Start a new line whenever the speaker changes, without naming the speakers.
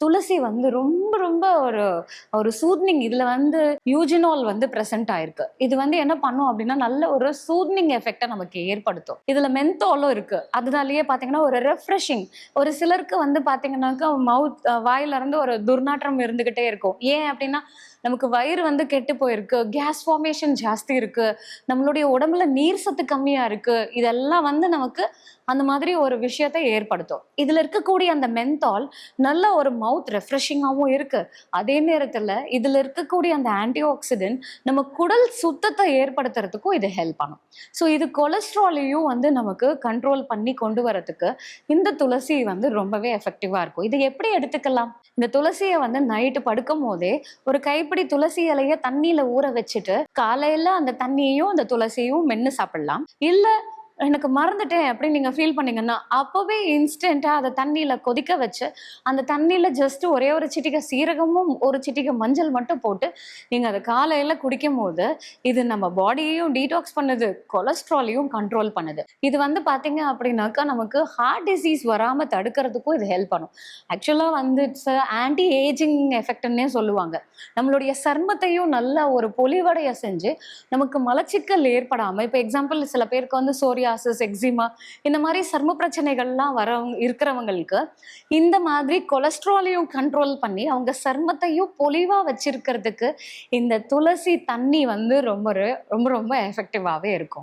துளசி வந்து ரொம்ப ரொம்ப ஒரு ஒரு சூத்னிங். இதுல வந்து யூஜினால் வந்து பிரசன்ட் ஆயிருக்கு. இது வந்து என்ன பண்ணும் அப்படின்னா நல்ல ஒரு சூத்னிங் எஃபெக்டை நமக்கு ஏற்படுத்தும். இதுல மென்தோலும் இருக்கு. அதனாலயே பாத்தீங்கன்னா ஒரு ரெஃப்ரெஷிங். ஒரு சிலருக்கு வந்து பாத்தீங்கன்னாக்கா வாயில இருந்து ஒரு துர்நாற்றம் இருந்துகிட்டே இருக்கும். ஏன் அப்படின்னா நமக்கு வயிறு வந்து கெட்டு போயிருக்கு, கேஸ் ஃபார்மேஷன் ஜாஸ்தி இருக்கு, நம்மளுடைய உடம்புல நீர் சத்து கம்மியா இருக்கு. இதெல்லாம் வந்து நமக்கு அந்த மாதிரி ஒரு விஷயத்தை ஏற்படுத்தும். இதுல இருக்கக்கூடிய அந்த மென்தால் நல்ல ஒரு மவுத் ரெஃப்ரெஷிங்காகவும் இருக்கு. அதே நேரத்துல இதுல இருக்கக்கூடிய அந்த ஆன்டி ஆக்சிடென்ட் நம்ம குடல் சுத்தத்தை ஏற்படுத்துறதுக்கும் இது ஹெல்ப் பண்ணும். ஸோ இது கொலஸ்ட்ராலையும் வந்து நமக்கு கண்ட்ரோல் பண்ணி கொண்டு வரதுக்கு இந்த துளசி வந்து ரொம்பவே எஃபெக்டிவா இருக்கும். இதை எப்படி எடுத்துக்கலாம்? இந்த துளசியை வந்து நைட்டு படுக்கும் போதே ஒரு கைப்பிடி துளசி இலைய தண்ணியில ஊற வச்சுட்டு காலையில அந்த தண்ணியையும் அந்த துளசியையும் மென்னு சாப்பிடலாம். இல்ல எனக்கு மறந்துட்டேன் அப்படின்னு நீங்க ஃபீல் பண்ணீங்கன்னா அப்பவே இன்ஸ்டன்டா அதை தண்ணியில கொதிக்க வச்சு அந்த தண்ணியில ஜஸ்ட் ஒரே ஒரு சிட்டிகை சீரகமும் ஒரு சிட்டிகை மஞ்சள் மட்டும் போட்டு நீங்க அதை காலையில குடிக்கும் போது இது நம்ம பாடியையும் டீடாக்ஸ் பண்ணுது, கொலஸ்ட்ராலையும் கண்ட்ரோல் பண்ணுது. இது வந்து பாத்தீங்க அப்படின்னாக்கா நமக்கு ஹார்ட் டிசீஸ் வராம தடுக்கிறதுக்கும் இது ஹெல்ப் பண்ணும். ஆக்சுவலா வந்து இட்ஸ் ஆன்டி ஏஜிங் எஃபெக்ட்னே சொல்லுவாங்க. நம்மளுடைய சர்மத்தையும் நல்ல ஒரு பொலிவடைய செஞ்சு நமக்கு மலச்சிக்கல் ஏற்படாம, இப்போ எக்ஸாம்பிள் சில பேருக்கு வந்து சோரியாசிஸ், எக்ஸிமா இந்த மாதிரி சர்ம பிரச்சனைகள்லாம் இருக்கிறவங்களுக்கு இந்த மாதிரி கொலஸ்ட்ராலையும் கண்ட்ரோல் பண்ணி அவங்க சர்மத்தையும் பொலிவா வச்சிருக்கிறதுக்கு இந்த துளசி தண்ணி வந்து ரொம்ப ரொம்ப ரொம்ப எஃபெக்டிவாவே இருக்கும்.